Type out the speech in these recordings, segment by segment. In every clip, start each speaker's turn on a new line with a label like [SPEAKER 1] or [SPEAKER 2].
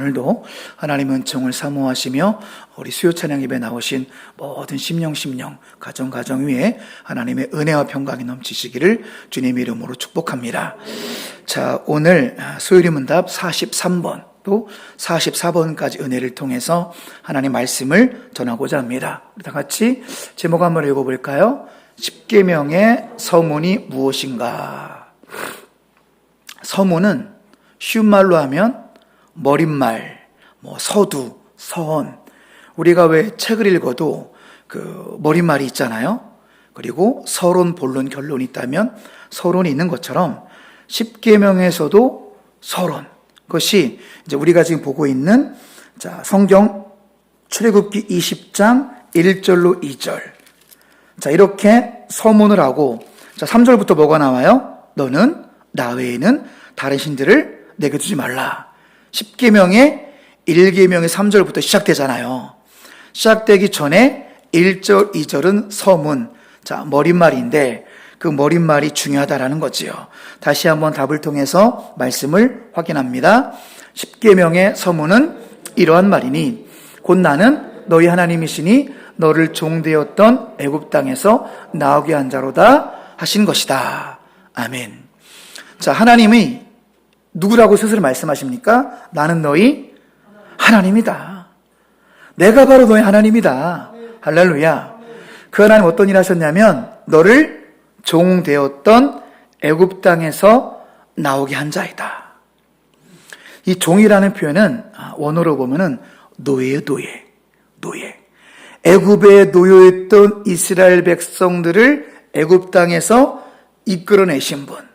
[SPEAKER 1] 오늘도 하나님의 은총을 사모하시며 우리 수요 찬양 예배 나오신 모든 심령 가정 위에 하나님의 은혜와 평강이 넘치시기를 주님 이름으로 축복합니다. 자, 오늘 수요일 문답 43번 또 44번까지 은혜를 통해서 하나님 말씀을 전하고자 합니다. 우리 다 같이 제목 한번 읽어볼까요? 십계명의 서문이 무엇인가? 서문은 쉬운 말로 하면 머릿말, 서두, 서원. 우리가 왜 책을 읽어도 그 머릿말이 있잖아요. 그리고 서론, 본론, 결론이 있다면 서론이 있는 것처럼 십계명에서도 서론. 그것이 이제 우리가 지금 보고 있는 성경 출애굽기 20장 1절로 2절. 자, 이렇게 서문을 하고 3절부터 뭐가 나와요? 너는 나 외에는 다른 신들을 내게 두지 말라. 10계명의 1계명의 3절부터 시작되잖아요. 시작되기 전에 1절, 2절은 서문, 머릿말인데 그 머릿말이 중요하다라는 거지요. 다시 한번 답을 통해서 말씀을 확인합니다. 10계명의 서문은 이러한 말이니 곧 나는 너희 하나님이시니 너를 종되었던 애굽 땅에서 나오게 한 자로다 하신 것이다. 아멘. 자, 하나님이 누구라고 스스로 말씀하십니까? 나는 너희 하나님이다. 내가 바로 너희 하나님이다. 할렐루야. 그 하나님 어떤 일 하셨냐면 너를 종되었던 애굽 땅에서 나오게 한 자이다. 이 종이라는 표현은 원어로 보면은 노예. 애굽에 노예했던 이스라엘 백성들을 애굽 땅에서 이끌어내신 분.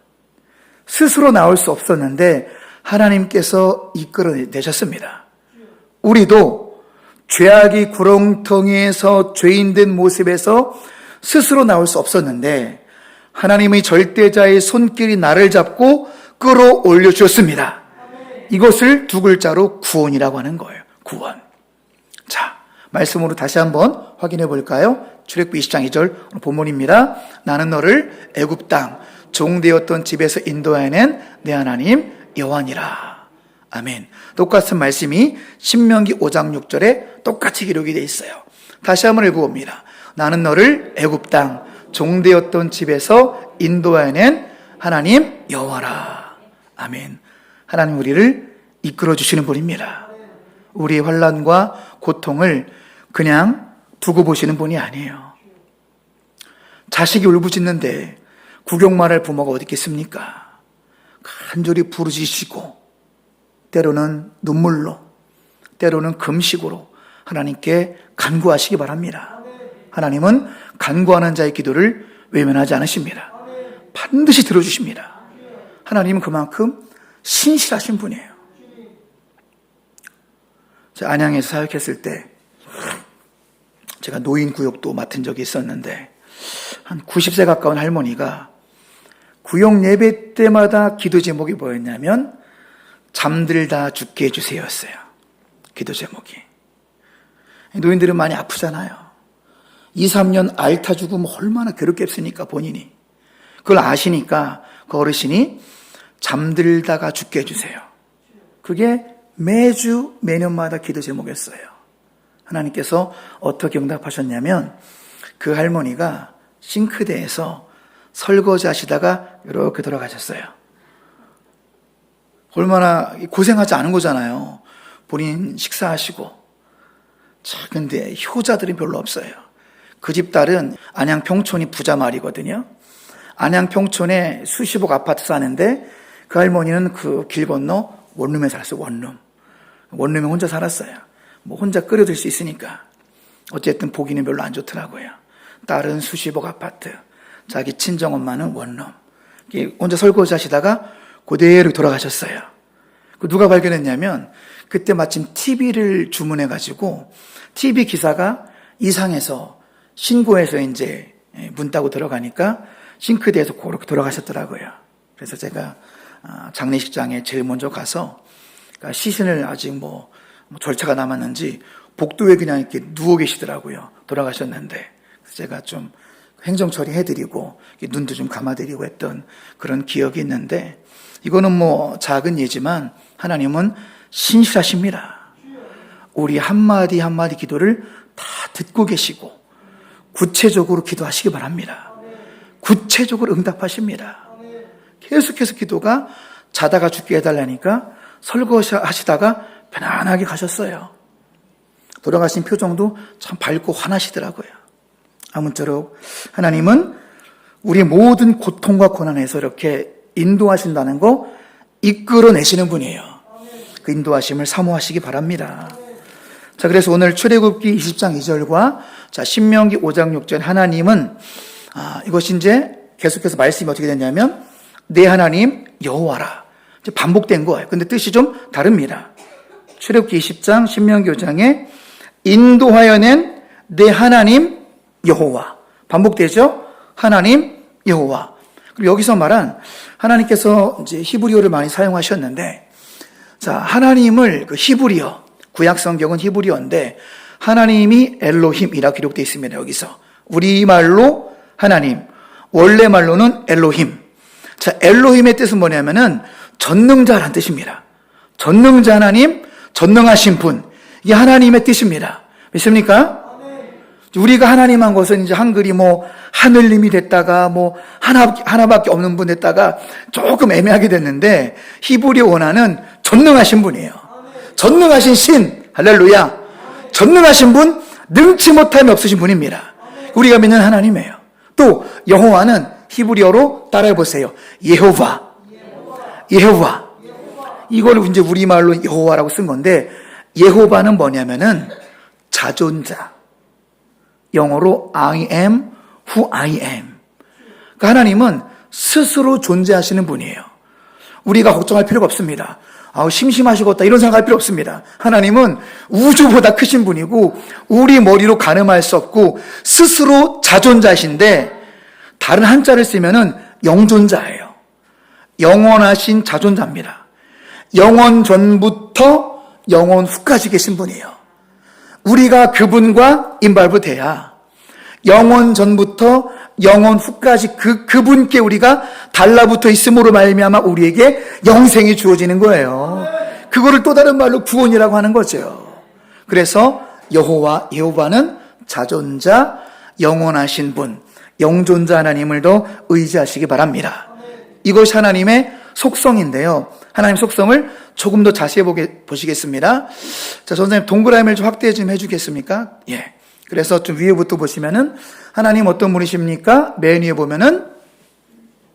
[SPEAKER 1] 스스로 나올 수 없었는데 하나님께서 이끌어내셨습니다. 우리도 죄악이 구렁텅이에서 죄인된 모습에서 스스로 나올 수 없었는데 하나님의 절대자의 손길이 나를 잡고 끌어올려 주셨습니다. 이것을 두 글자로 구원이라고 하는 거예요. 구원. 자, 말씀으로 다시 한번 확인해 볼까요? 출애굽기 20장 2절 본문입니다. 나는 너를 애굽 땅 종되었던 집에서 인도해낸 내 하나님 여호와니라. 아멘. 똑같은 말씀이 신명기 5장 6절에 똑같이 기록이 되어 있어요. 다시 한번 읽어봅니다. 나는 너를 애굽 땅 종되었던 집에서 인도해낸 하나님 여호와라. 아멘. 하나님 우리를 이끌어 주시는 분입니다. 우리의 환난과 고통을 그냥 두고 보시는 분이 아니에요. 자식이 울부짖는데 구경만 할 부모가 어디 있겠습니까? 간절히 부르짖으시고 때로는 눈물로 때로는 금식으로 하나님께 간구하시기 바랍니다. 하나님은 간구하는 자의 기도를 외면하지 않으십니다. 반드시 들어주십니다. 하나님은 그만큼 신실하신 분이에요. 제가 안양에서 사역했을 때 제가 노인구역도 맡은 적이 있었는데 한 90세 가까운 할머니가 구역 예배 때마다 기도 제목이 뭐였냐면 잠들다 죽게 해주세요였어요. 기도 제목이. 노인들은 많이 아프잖아요. 2, 3년 앓다 죽으면 얼마나 괴롭겠습니까 본인이. 그걸 아시니까 그 어르신이 잠들다가 죽게 해주세요. 그게 매년마다 기도 제목이었어요. 하나님께서 어떻게 응답하셨냐면 그 할머니가 싱크대에서 설거지 하시다가 이렇게 돌아가셨어요. 얼마나 고생하지 않은 거잖아요. 본인 식사하시고. 자, 근데 효자들이 별로 없어요. 그 집 딸은 안양 평촌이 부자 말이거든요. 안양 평촌에 수십억 아파트 사는데 그 할머니는 그 길 건너 원룸에 살았어요. 원룸에 혼자 살았어요. 혼자 끓여들 수 있으니까. 어쨌든 보기는 별로 안 좋더라고요. 딸은 수십억 아파트, 자기 친정엄마는 원룸. 혼자 설거지 하시다가 그대로 돌아가셨어요. 누가 발견했냐면 그때 마침 TV를 주문해가지고 TV 기사가 이상해서 신고해서 이제 문 따고 들어가니까 싱크대에서 그렇게 돌아가셨더라고요. 그래서 제가 장례식장에 제일 먼저 가서 시신을 아직 절차가 남았는지 복도에 그냥 이렇게 누워 계시더라고요. 돌아가셨는데. 그래서 제가 좀 행정 처리해드리고 눈도 좀 감아드리고 했던 그런 기억이 있는데 이거는 작은 예지만 하나님은 신실하십니다. 우리 한마디 한마디 기도를 다 듣고 계시고 구체적으로 기도하시기 바랍니다. 구체적으로 응답하십니다. 계속해서 기도가 자다가 죽게 해달라니까 설거지 하시다가 편안하게 가셨어요. 돌아가신 표정도 참 밝고 환하시더라고요. 아무쪼록 하나님은 우리 모든 고통과 고난에서 이렇게 인도하신다는 거 이끌어내시는 분이에요. 그 인도하심을 사모하시기 바랍니다. 자, 그래서 오늘 출애굽기 20장 2절과 자, 신명기 5장 6절 하나님은 이것이 이제 계속해서 말씀이 어떻게 됐냐면 내 하나님 여호와라. 이제 반복된 거예요. 근데 뜻이 좀 다릅니다. 출애굽기 20장 신명기 5장에 인도하여 낸 내 하나님 여호와. 반복되죠? 하나님 여호와. 그리고 여기서 말한 하나님께서 이제 히브리어를 많이 사용하셨는데 자, 하나님을 그 히브리어 구약 성경은 히브리어인데 하나님이 엘로힘이라 기록되어 있습니다. 여기서 우리말로 하나님, 원래 말로는 엘로힘. 자, 엘로힘의 뜻은 뭐냐면은 전능자라는 뜻입니다. 전능자 하나님, 전능하신 분. 이게 하나님의 뜻입니다. 믿습니까? 우리가 하나님 한 것은 이제 한글이 뭐 하늘님이 됐다가 뭐 하나밖에 없는 분 됐다가 조금 애매하게 됐는데 히브리 원어는 전능하신 분이에요. 전능하신 신, 할렐루야. 전능하신 분, 능치 못함이 없으신 분입니다. 우리가 믿는 하나님이에요. 또 여호와는 히브리어로 따라해 보세요. 예호바. 예호바. 이걸 이제 우리말로 여호와라고 쓴 건데 예호바는 뭐냐면은 자존자. 영어로 I am who I am. 그러니까 하나님은 스스로 존재하시는 분이에요. 우리가 걱정할 필요가 없습니다. 심심하시겠다 이런 생각할 필요 없습니다. 하나님은 우주보다 크신 분이고 우리 머리로 가늠할 수 없고 스스로 자존자신데 다른 한자를 쓰면은 영존자예요. 영원하신 자존자입니다. 영원 전부터 영원 후까지 계신 분이에요. 우리가 그분과 인발부돼야 영원 전부터 영원 후까지 그분께 우리가 달라붙어 있음으로 말미암아 우리에게 영생이 주어지는 거예요. 그거를 또 다른 말로 구원이라고 하는 거죠. 그래서 여호와는 자존자, 영원하신 분, 영존자 하나님을 더 의지하시기 바랍니다. 이것이 하나님의 속성인데요. 하나님 속성을 조금 더 자세히 보시겠습니다. 자, 선생님 동그라미를 좀 확대 좀 해주겠습니까? 예. 그래서 좀 위에부터 보시면은 하나님 어떤 분이십니까? 맨 위에 보면은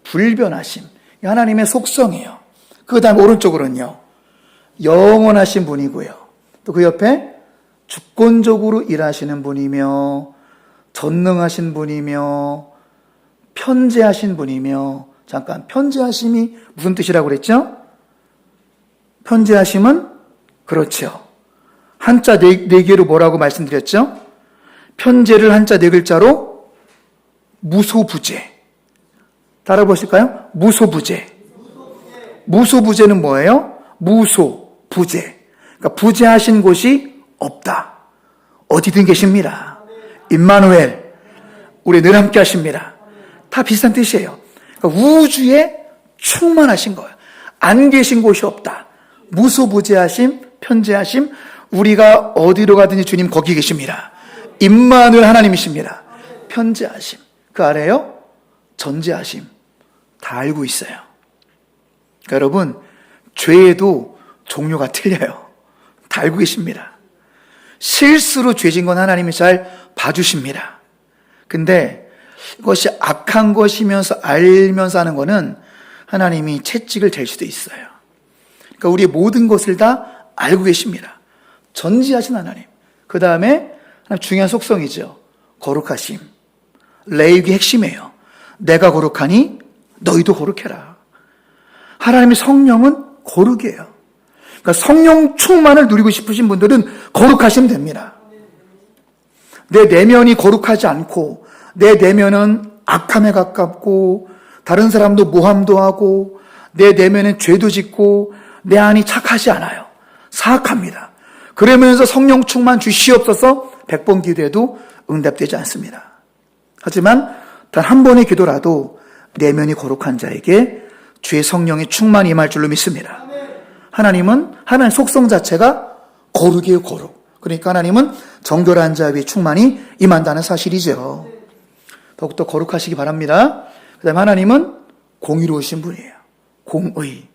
[SPEAKER 1] 불변하심. 하나님의 속성이에요. 그 다음 오른쪽으로는요. 영원하신 분이고요. 또 그 옆에 주권적으로 일하시는 분이며 전능하신 분이며 편재하신 분이며 잠깐 편재하심이 무슨 뜻이라고 그랬죠? 편재하심은 그렇죠. 한자 네 개로 뭐라고 말씀드렸죠? 편재를 한자 네 글자로 무소부재. 따라 보실까요? 무소부재. 무소부재는 뭐예요? 무소부재. 그러니까 부재하신 곳이 없다. 어디든 계십니다. 임마누엘, 우리 늘 함께 하십니다. 다 비슷한 뜻이에요. 그러니까 우주에 충만하신 거예요. 안 계신 곳이 없다. 무소부재하심, 편재하심, 우리가 어디로 가든지 주님 거기 계십니다. 임마누엘 하나님이십니다. 편재하심, 그 아래요? 전재하심. 다 알고 있어요. 그러니까 여러분, 죄에도 종류가 틀려요. 다 알고 계십니다. 실수로 죄진 건 하나님이 잘 봐주십니다. 근데 이것이 악한 것이면서 알면서 하는 거는 하나님이 채찍을 댈 수도 있어요. 그러니까 우리의 모든 것을 다 알고 계십니다. 전지하신 하나님. 그 다음에 중요한 속성이죠. 거룩하심. 레위기 핵심이에요. 내가 거룩하니 너희도 거룩해라. 하나님의 성령은 거룩이에요. 그러니까 성령 충만을 누리고 싶으신 분들은 거룩하시면 됩니다. 내 내면이 거룩하지 않고 내 내면은 악함에 가깝고 다른 사람도 모함도 하고 내 내면은 죄도 짓고 내 안이 착하지 않아요. 사악합니다. 그러면서 성령 충만 주시옵소서 100번 기도해도 응답되지 않습니다. 하지만 단 한 번의 기도라도 내면이 거룩한 자에게 주의 성령이 충만히 임할 줄로 믿습니다. 하나님은 하나님의 속성 자체가 거룩이에요, 거룩. 그러니까 하나님은 정결한 자 위에 충만히 임한다는 사실이죠. 더욱더 거룩하시기 바랍니다. 그 다음에 하나님은 공의로우신 분이에요. 공의.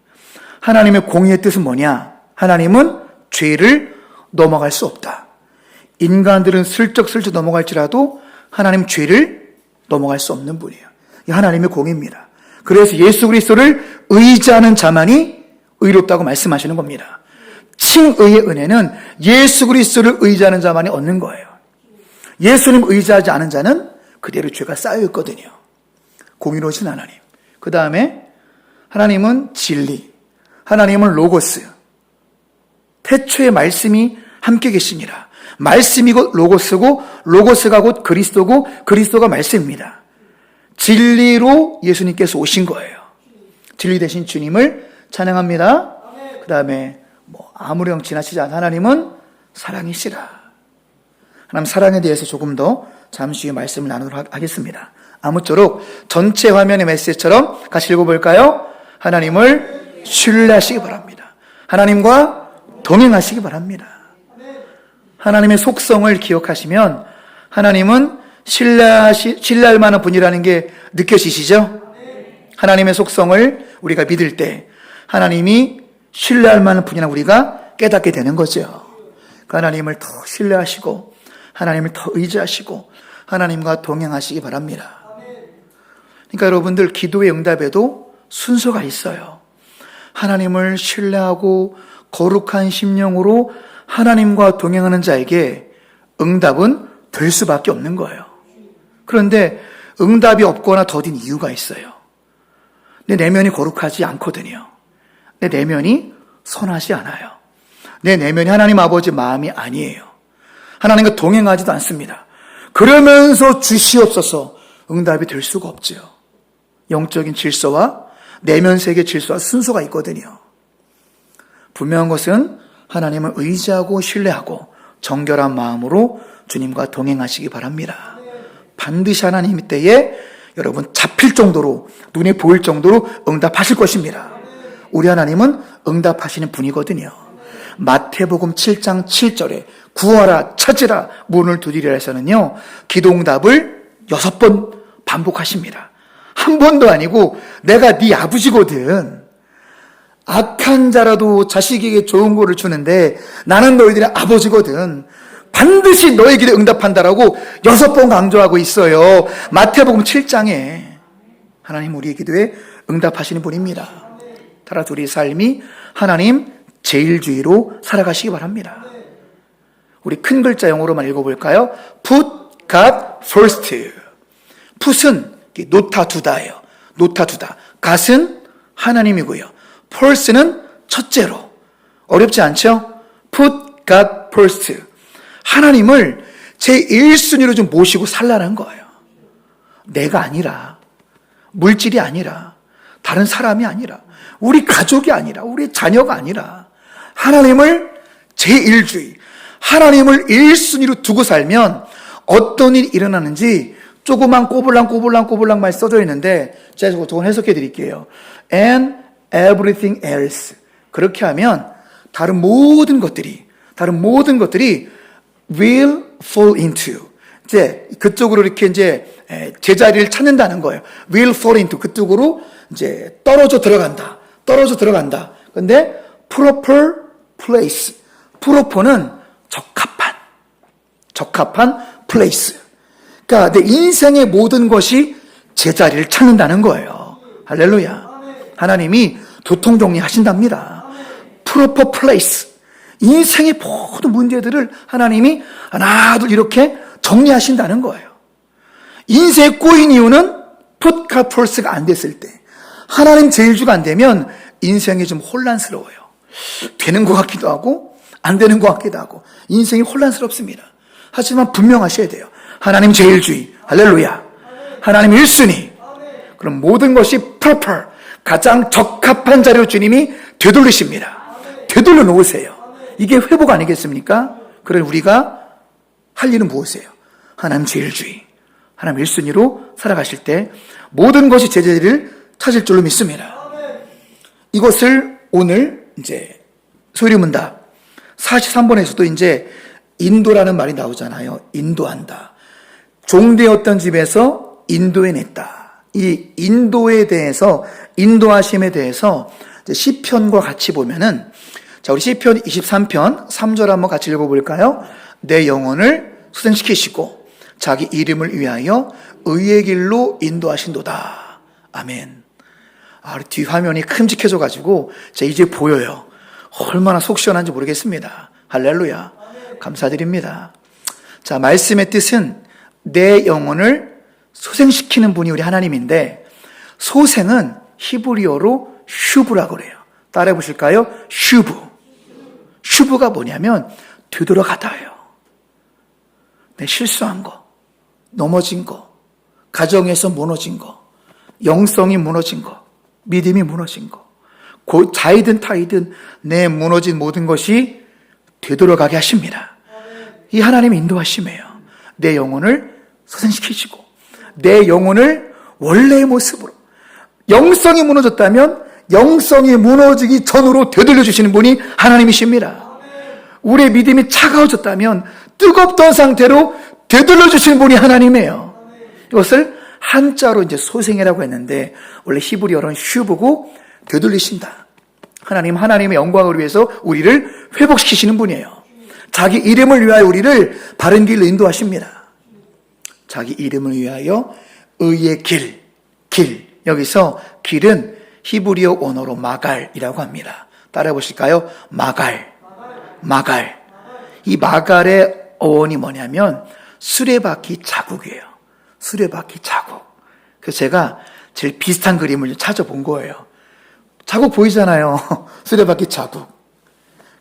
[SPEAKER 1] 하나님의 공의의 뜻은 뭐냐? 하나님은 죄를 넘어갈 수 없다. 인간들은 슬쩍슬쩍 넘어갈지라도 하나님 죄를 넘어갈 수 없는 분이에요. 이 하나님의 공의입니다. 그래서 예수 그리스도를 의지하는 자만이 의롭다고 말씀하시는 겁니다. 칭의의 은혜는 예수 그리스도를 의지하는 자만이 얻는 거예요. 예수님 의지하지 않은 자는 그대로 죄가 쌓여 있거든요. 공의로우신 하나님. 그 다음에 하나님은 진리. 하나님은 로고스. 태초에 말씀이 함께 계시니라. 말씀이 곧 로고스고 로고스가 곧 그리스도고 그리스도가 말씀입니다. 진리로 예수님께서 오신 거예요. 진리 되신 주님을 찬양합니다. 그 다음에 아무령 지나치지 않은 하나님은 사랑이시라. 하나님 사랑에 대해서 조금 더 잠시 후에 말씀을 나누도록 하겠습니다. 아무쪼록 전체 화면의 메시지처럼 같이 읽어볼까요? 하나님을 신뢰하시기 바랍니다. 하나님과 동행하시기 바랍니다. 하나님의 속성을 기억하시면 하나님은 신뢰할 만한 분이라는 게 느껴지시죠? 하나님의 속성을 우리가 믿을 때 하나님이 신뢰할 만한 분이라고 우리가 깨닫게 되는 거죠. 하나님을 더 신뢰하시고 하나님을 더 의지하시고 하나님과 동행하시기 바랍니다. 그러니까 여러분들 기도의 응답에도 순서가 있어요. 하나님을 신뢰하고 거룩한 심령으로 하나님과 동행하는 자에게 응답은 될 수밖에 없는 거예요. 그런데 응답이 없거나 더딘 이유가 있어요. 내 내면이 거룩하지 않거든요. 내 내면이 선하지 않아요. 내 내면이 하나님 아버지 마음이 아니에요. 하나님과 동행하지도 않습니다. 그러면서 주시옵소서 응답이 될 수가 없죠. 영적인 질서와 내면 세계 질서와 순서가 있거든요. 분명한 것은 하나님을 의지하고 신뢰하고 정결한 마음으로 주님과 동행하시기 바랍니다. 반드시 하나님 때에 여러분 잡힐 정도로 눈에 보일 정도로 응답하실 것입니다. 우리 하나님은 응답하시는 분이거든요. 마태복음 7장 7절에 구하라 찾으라 문을 두드리라 해서는요 기도 응답을 6번 반복하십니다. 한 번도 아니고 내가 네 아버지거든. 악한 자라도 자식에게 좋은 거를 주는데 나는 너희들의 아버지거든. 반드시 너의 기도에 응답한다라고 6번 강조하고 있어요. 마태복음 7장에 하나님 우리의 기도에 응답하시는 분입니다. 따라서 우리의 삶이 하나님 제일주의로 살아가시기 바랍니다. 우리 큰 글자 영어로만 읽어볼까요? Put God first. put은 놓다 두다예요. 놓다 두다. God은 하나님이고요. first는 첫째로. 어렵지 않죠? Put God first. 하나님을 제1순위로 좀 모시고 살라는 거예요. 내가 아니라, 물질이 아니라, 다른 사람이 아니라, 우리 가족이 아니라, 우리 자녀가 아니라 하나님을 제1주의, 하나님을 1순위로 두고 살면 어떤 일이 일어나는지 조그만 꼬불랑말 써져 있는데 제가 조금 해석해 드릴게요. And everything else. 그렇게 하면 다른 모든 것들이 will fall into. 이제 그쪽으로 이렇게 이제 제자리를 찾는다는 거예요. will fall into. 그쪽으로 이제 떨어져 들어간다. 근데 proper place. proper는 적합한 place. 그러니까 내 인생의 모든 것이 제자리를 찾는다는 거예요. 할렐루야. 하나님이 도통정리하신답니다. proper place. 인생의 모든 문제들을 하나님이 하나 둘 이렇게 정리하신다는 거예요. 인생에 꼬인 이유는 put God first가 안 됐을 때, 하나님 제일주가 안 되면 인생이 좀 혼란스러워요. 되는 것 같기도 하고 안 되는 것 같기도 하고 인생이 혼란스럽습니다. 하지만 분명하셔야 돼요. 하나님 제일주의. 할렐루야. 하나님 1순위. 그럼 모든 것이 proper, 가장 적합한 자리로 주님이 되돌리십니다. 되돌려 놓으세요. 이게 회복 아니겠습니까? 그래 우리가 할 일은 무엇이에요? 하나님 제일주의, 하나님 1순위로 살아가실 때 모든 것이 제자리를 찾을 줄로 믿습니다. 이것을 오늘 이제 소리문답 43번에서도 이제 인도라는 말이 나오잖아요. 인도한다. 종되었던 집에서 인도해냈다. 이 인도에 대해서, 인도하심에 대해서 시편과 같이 보면은, 자, 우리 시편 23편 3절 한번 같이 읽어볼까요? 내 영혼을 소생시키시고 자기 이름을 위하여 의의 길로 인도하신도다. 아멘. 뒤 화면이 큼직해져가지고 이제 보여요. 얼마나 속 시원한지 모르겠습니다. 할렐루야. 감사드립니다. 자, 말씀의 뜻은 내 영혼을 소생시키는 분이 우리 하나님인데, 소생은 히브리어로 슈브라고 그래요. 따라해 보실까요? 슈브. 슈브가 뭐냐면 되돌아가다예요. 내 실수한 거, 넘어진 거, 가정에서 무너진 거, 영성이 무너진 거, 믿음이 무너진 거, 자이든 타이든 내 무너진 모든 것이 되돌아가게 하십니다. 이 하나님의 인도하심이에요. 내 영혼을 소생시키시고 내 영혼을 원래의 모습으로, 영성이 무너졌다면 영성이 무너지기 전으로 되돌려 주시는 분이 하나님이십니다. 우리의 믿음이 차가워졌다면 뜨겁던 상태로 되돌려 주시는 분이 하나님이에요. 이것을 한자로 이제 소생이라고 했는데 원래 히브리어로는 슈브고 되돌리신다. 하나님의 영광을 위해서 우리를 회복시키시는 분이에요. 자기 이름을 위하여 우리를 바른 길로 인도하십니다. 자기 이름을 위하여 의의 길. 여기서 길은 히브리어 언어로 마갈이라고 합니다. 따라해 보실까요? 마갈. 이 마갈의 어원이 뭐냐면 수레바퀴 자국이에요. 수레바퀴 자국. 그래서 제가 제일 비슷한 그림을 찾아본 거예요. 자국 보이잖아요. 수레바퀴 자국.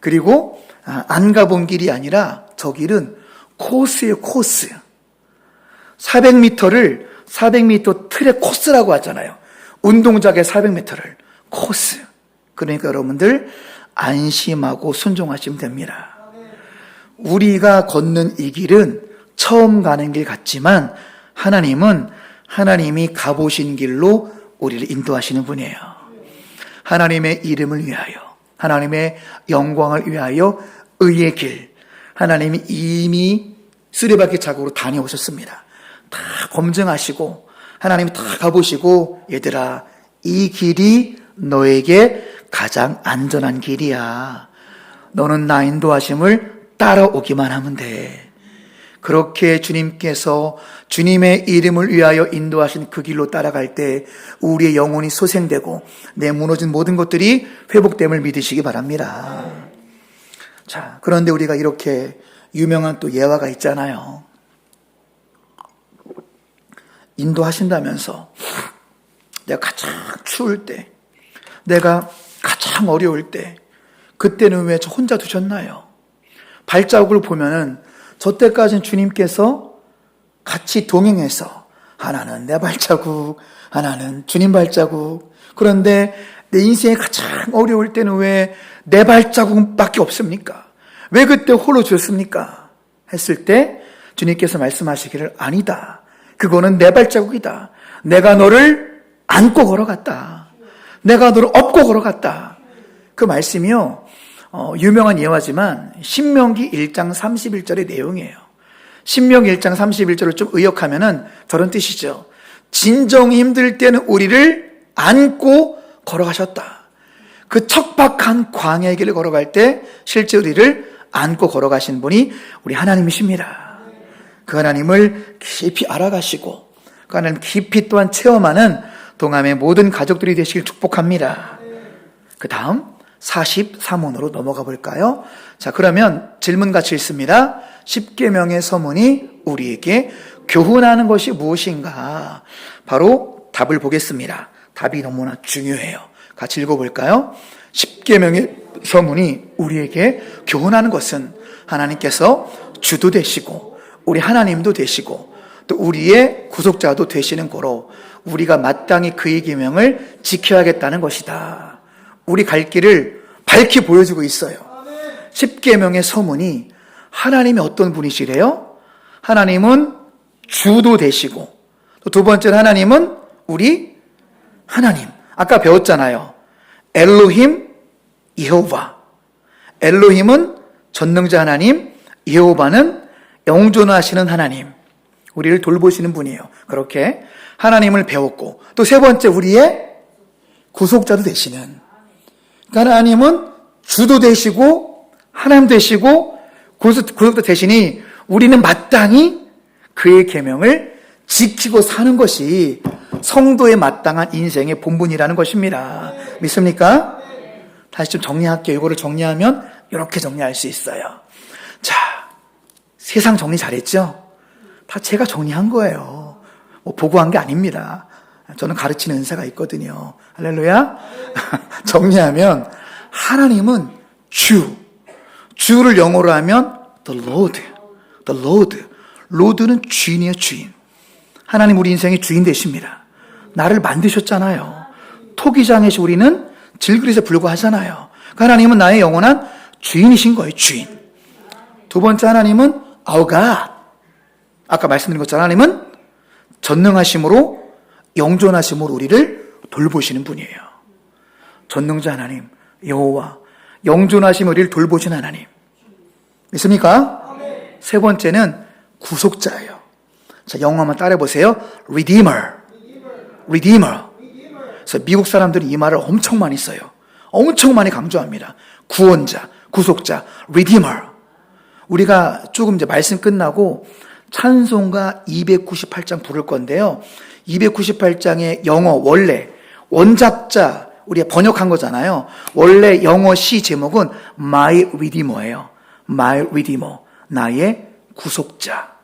[SPEAKER 1] 그리고 안 가본 길이 아니라 저 길은 코스예요. 코스. 400m를 400m 트랙 코스라고 하잖아요. 운동장의 400m를 코스. 그러니까 여러분들 안심하고 순종하시면 됩니다. 우리가 걷는 이 길은 처음 가는 길 같지만 하나님은 하나님이 가보신 길로 우리를 인도하시는 분이에요. 하나님의 이름을 위하여, 하나님의 영광을 위하여 의의 길. 하나님이 이미 수레바퀴 자국으로 다녀오셨습니다. 다 검증하시고 하나님이 다 가보시고, 얘들아, 이 길이 너에게 가장 안전한 길이야. 너는 나 인도하심을 따라오기만 하면 돼. 그렇게 주님께서 주님의 이름을 위하여 인도하신 그 길로 따라갈 때 우리의 영혼이 소생되고 내 무너진 모든 것들이 회복됨을 믿으시기 바랍니다. 자, 그런데 우리가 이렇게 유명한 또 예화가 있잖아요. 인도하신다면서 내가 가장 추울 때, 내가 가장 어려울 때, 그때는 왜 저 혼자 두셨나요? 발자국을 보면은 저 때까지는 주님께서 같이 동행해서 하나는 내 발자국, 하나는 주님 발자국. 그런데 내 인생에 가장 어려울 때는 왜 내 발자국밖에 없습니까? 왜 그때 홀로 주셨습니까? 했을 때 주님께서 말씀하시기를 아니다. 그거는 내 발자국이다. 내가 너를 안고 걸어갔다. 내가 너를 업고 걸어갔다. 그 말씀이요. 유명한 예화지만 신명기 1장 31절의 내용이에요. 신명기 1장 31절을 좀 의역하면은 저런 뜻이죠. 진정이 힘들 때는 우리를 안고 걸어가셨다. 그 척박한 광야의 길을 걸어갈 때 실제 우리를 안고 걸어가신 분이 우리 하나님이십니다. 그 하나님을 깊이 알아가시고 그 하나님 깊이 또한 체험하는 동암의 모든 가족들이 되시길 축복합니다. 그 다음 43원으로 넘어가 볼까요? 자, 그러면 질문같이 있습니다. 10계명의 서문이 우리에게 교훈하는 것이 무엇인가? 바로 답을 보겠습니다. 답이 너무나 중요해요. 같이 읽어볼까요? 10계명의 서문이 우리에게 교훈하는 것은 하나님께서 주도 되시고 우리 하나님도 되시고 또 우리의 구속자도 되시는 거로 우리가 마땅히 그의 계명을 지켜야겠다는 것이다. 우리 갈 길을 밝히 보여주고 있어요. 10계명의 서문이 하나님이 어떤 분이시래요? 하나님은 주도 되시고 또 두 번째는 하나님은 우리 하나님. 아까 배웠잖아요. 엘로힘, 여호와. 엘로힘은 전능자 하나님, 여호와는 영존하시는 하나님, 우리를 돌보시는 분이에요. 그렇게 하나님을 배웠고, 또 세 번째 우리의 구속자도 되시는, 그러니까 하나님은 주도 되시고 하나님 되시고 구속자 되시니 우리는 마땅히 그의 계명을 지키고 사는 것이 성도의 마땅한 인생의 본분이라는 것입니다. 믿습니까? 다시 좀 정리할게요. 이거를 정리하면 이렇게 정리할 수 있어요. 자, 세상 정리 잘했죠? 다 제가 정리한 거예요. 뭐 보고한 게 아닙니다. 저는 가르치는 은사가 있거든요. 할렐루야. 정리하면 하나님은 주를 영어로 하면 the Lord. Lord는 주인이에요, 주인. 하나님 우리 인생의 주인 되십니다. 나를 만드셨잖아요. 토기장에서 우리는 질그릇에 불과하잖아요. 그러니까 하나님은 나의 영원한 주인이신 거예요, 주인. 두 번째 하나님은 our God. 아까 말씀드린 것처럼 하나님은 전능하심으로 영존하심으로 우리를 돌보시는 분이에요. 전능자 하나님, 여호와, 영존하심 우리를 돌보시는 하나님. 믿습니까? 세 번째는 구속자예요. 자, 영어 한번 따라해 보세요. Redeemer. 그래서 미국 사람들이 이 말을 엄청 많이 써요. 엄청 많이 강조합니다. 구원자, 구속자, Redeemer. 우리가 조금 이제 말씀 끝나고 찬송가 298장 부를 건데요. 298장의 영어 원래 원작자 우리가 번역한 거잖아요. 원래 영어 시 제목은 My Redeemer예요. My Redeemer. 나의 구속자.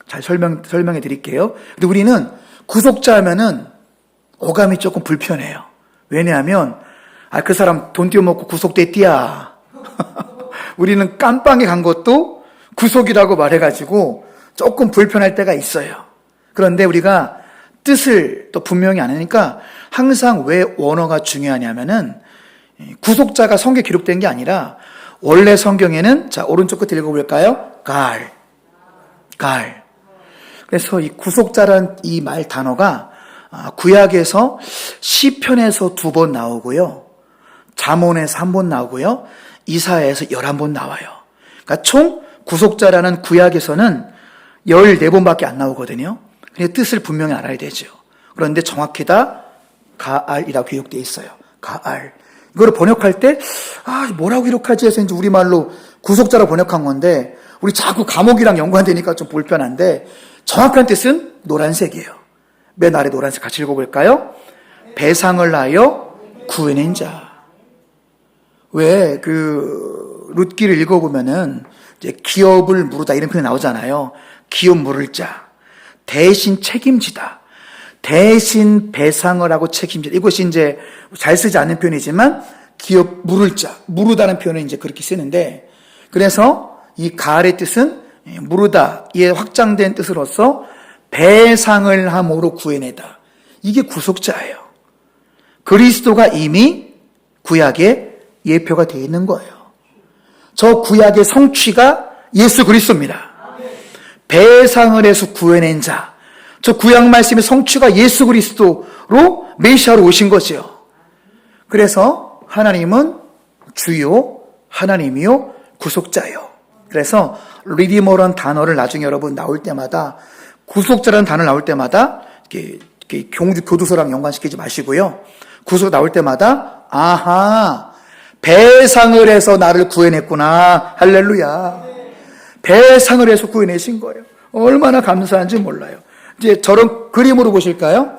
[SPEAKER 1] 잘 설명해 드릴게요. 근데 우리는 구속자 하면은 어감이 조금 불편해요. 왜냐하면 그 사람 돈 띄워먹고 구속됐디야. 우리는 깜빵에 간 것도 구속이라고 말해가지고 조금 불편할 때가 있어요. 그런데 우리가 뜻을 또 분명히 안 하니까 항상 왜 원어가 중요하냐면은 구속자가 성경에 기록된 게 아니라 원래 성경에는 자 오른쪽 끝 읽어볼까요? 갈. 그래서 이 구속자란 이 말 단어가 구약에서 시편에서 2번 나오고요. 잠언에서 1번 나오고요. 이사야에서 11번 나와요. 그러니까 총 구속자라는 구약에서는 14번밖에 안 나오거든요. 그래서 뜻을 분명히 알아야 되죠. 그런데 정확히 다 가알이라고 기록되어 있어요. 가알. 이거를 번역할 때 뭐라고 기록하지 해서 이제 우리말로 구속자로 번역한 건데 우리 자꾸 감옥이랑 연관되니까 좀 불편한데 정확한 뜻은 노란색이에요. 맨 아래 노란색 같이 읽어볼까요? 배상을 하여 구해낸 자. 왜 룻기를 읽어보면은 이제 기업을 물으다 이런 표현이 나오잖아요. 기업 물을 자, 대신 책임지다, 대신 배상을 하고 책임지다. 이것이 이제 잘 쓰지 않는 표현이지만 기업 물을 자, 물으다는 표현을 이제 그렇게 쓰는데 그래서 이 가을의 뜻은 물으다, 이에 확장된 뜻으로서 배상을 함으로 구해내다. 이게 구속자예요. 그리스도가 이미 구약에 예표가 되어 있는 거예요. 저 구약의 성취가 예수 그리스도입니다. 배상을 해서 구해낸 자. 저 구약 말씀의 성취가 예수 그리스도로 메시아로 오신 거죠. 그래서 하나님은 주요, 하나님이요, 구속자요. 그래서 리디머라는 단어를 나중에 여러분 나올 때마다 구속자라는 단어 나올 때마다 이렇게 교도소랑 연관시키지 마시고요. 구속 나올 때마다 배상을 해서 나를 구해냈구나. 할렐루야. 배상을 해서 구해내신 거예요. 얼마나 감사한지 몰라요. 이제 저런 그림으로 보실까요?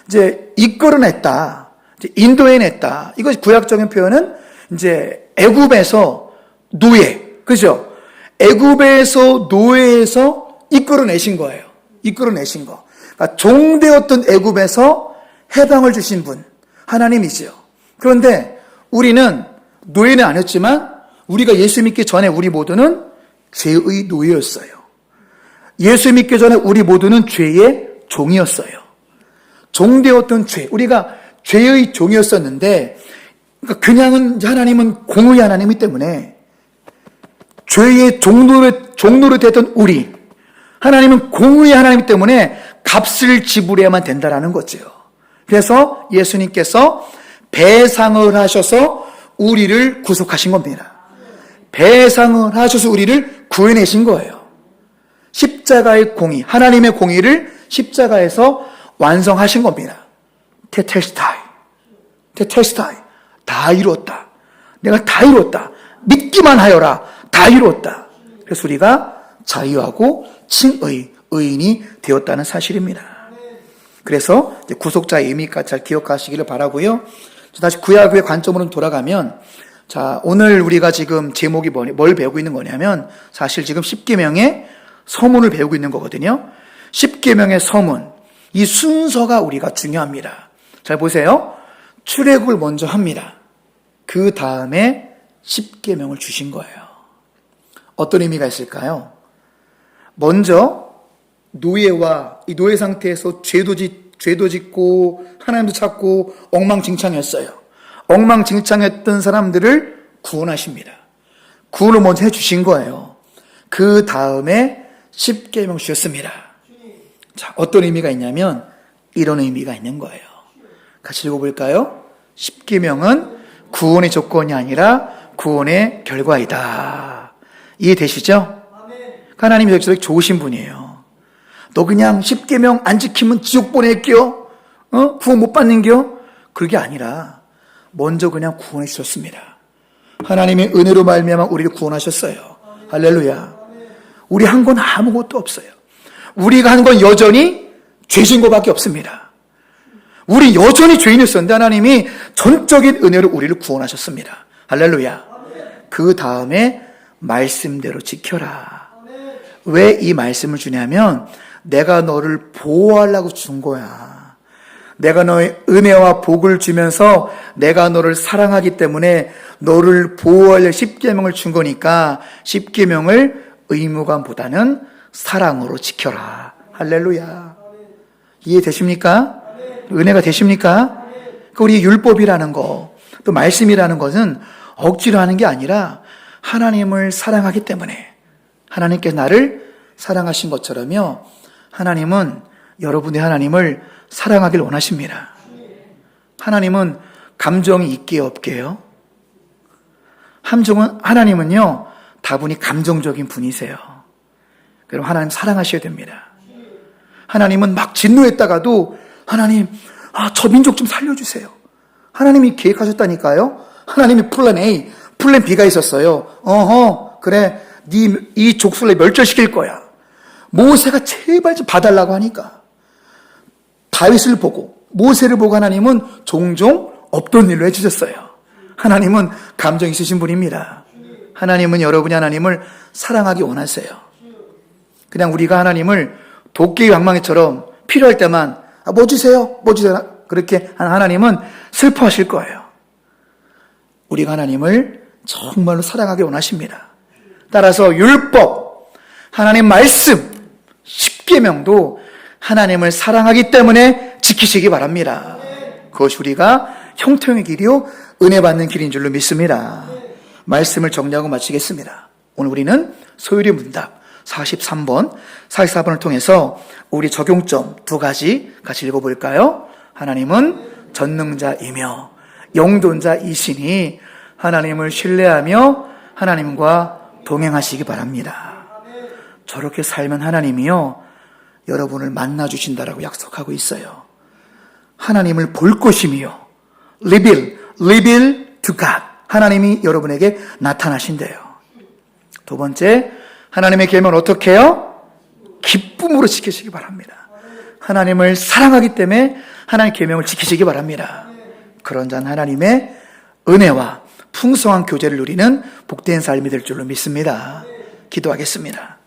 [SPEAKER 1] 이제 이끌어냈다. 이제 인도해냈다. 이것이 구약적인 표현은 이제 애굽에서 노예. 그죠? 애굽에서 노예에서 이끌어내신 거예요. 이끌어내신 거. 그러니까 종되었던 애굽에서 해방을 주신 분. 하나님이죠. 그런데 우리는 노예는 아니었지만 우리가 예수 믿기 전에 우리 모두는 죄의 노예였어요. 예수 믿기 전에 우리 모두는 죄의 종이었어요. 종되었던 죄. 우리가 죄의 종이었었는데 그러니까 그냥은 하나님은 공의 하나님이기 때문에 죄의 종로로 됐던 우리 하나님은 공의 하나님이기 때문에 값을 지불해야만 된다라는 거죠. 그래서 예수님께서 배상을 하셔서 우리를 구속하신 겁니다. 배상을 하셔서 우리를 구해내신 거예요. 십자가의 공의, 하나님의 공의를 십자가에서 완성하신 겁니다. 테텔스타이. 다 이루었다. 내가 다 이루었다. 믿기만 하여라. 다 이루었다. 그래서 우리가 자유하고 칭의, 의인이 되었다는 사실입니다. 그래서 구속자의 의미까지 잘 기억하시기를 바라고요. 다시 구약의 관점으로 돌아가면, 자, 오늘 우리가 지금 제목이 뭘 배우고 있는 거냐면, 사실 지금 십계명의 서문을 배우고 있는 거거든요. 십계명의 서문, 이 순서가 우리가 중요합니다. 잘 보세요. 출애굽을 먼저 합니다. 그 다음에 십계명을 주신 거예요. 어떤 의미가 있을까요? 먼저 노예와 이 노예 상태에서 죄도 짓고 하나님도 찾고 엉망진창했어요. 엉망진창했던 사람들을 구원하십니다. 구원을 먼저 해주신 거예요. 그 다음에 십계명 주셨습니다. 자, 어떤 의미가 있냐면 이런 의미가 있는 거예요. 같이 읽어볼까요? 십계명은 구원의 조건이 아니라 구원의 결과이다. 이해되시죠? 하나님이 저렇게 좋으신 분이에요. 너 그냥 십계명 안 지키면 지옥 보낼게요. 구원 못 받는겨? 그게 아니라 먼저 그냥 구원해 주셨습니다. 하나님의 은혜로 말미암아 우리를 구원하셨어요. 할렐루야. 우리 한 건 아무것도 없어요. 우리가 한 건 여전히 죄진 것밖에 없습니다. 우리 여전히 죄인이었었는데 하나님이 전적인 은혜로 우리를 구원하셨습니다. 할렐루야. 그 다음에 말씀대로 지켜라. 왜 이 말씀을 주냐면 내가 너를 보호하려고 준 거야. 내가 너의 은혜와 복을 주면서 내가 너를 사랑하기 때문에 너를 보호하려 십계명을 준 거니까 십계명을 의무감보다는 사랑으로 지켜라. 할렐루야. 이해되십니까? 은혜가 되십니까? 우리 율법이라는 거, 또 말씀이라는 것은 억지로 하는 게 아니라 하나님을 사랑하기 때문에 하나님께서 나를 사랑하신 것처럼요. 하나님은 여러분의 하나님을 사랑하길 원하십니다. 하나님은 감정이 있게요, 없게요? 하나님은요, 다분히 감정적인 분이세요. 그럼 하나님 사랑하셔야 됩니다. 하나님은 막 진노했다가도 하나님, 저 민족 좀 살려주세요. 하나님이 계획하셨다니까요. 하나님이 플랜 A, 플랜 B가 있었어요. 그래, 이 족속을 멸절시킬 거야. 모세가 제발 좀 봐달라고 하니까 다윗을 보고 모세를 보고 하나님은 종종 없던 일로 해주셨어요. 하나님은 감정 있으신 분입니다. 하나님은 여러분이 하나님을 사랑하기 원하세요. 그냥 우리가 하나님을 도깨비 방망이처럼 필요할 때만 뭐 주세요, 뭐 주세요 그렇게 하는 하나님은 슬퍼하실 거예요. 우리가 하나님을 정말로 사랑하기 원하십니다. 따라서 율법, 하나님 말씀, 십계명도 하나님을 사랑하기 때문에 지키시기 바랍니다. 그것이 우리가 형통의 길이요 은혜 받는 길인 줄로 믿습니다. 말씀을 정리하고 마치겠습니다. 오늘 우리는 소율의 문답 43번, 44번을 통해서 우리 적용점 두 가지 같이 읽어볼까요? 하나님은 전능자이며 영존자이시니 하나님을 신뢰하며 하나님과 동행하시기 바랍니다. 저렇게 살면 하나님이요 여러분을 만나주신다라고 약속하고 있어요. 하나님을 볼 것이며 reveal to God, 하나님이 여러분에게 나타나신대요. 두 번째, 하나님의 계명을 어떻게 해요? 기쁨으로 지키시기 바랍니다. 하나님을 사랑하기 때문에 하나님의 계명을 지키시기 바랍니다. 그런 잔 하나님의 은혜와 풍성한 교제를 누리는 복된 삶이 될 줄로 믿습니다. 기도하겠습니다.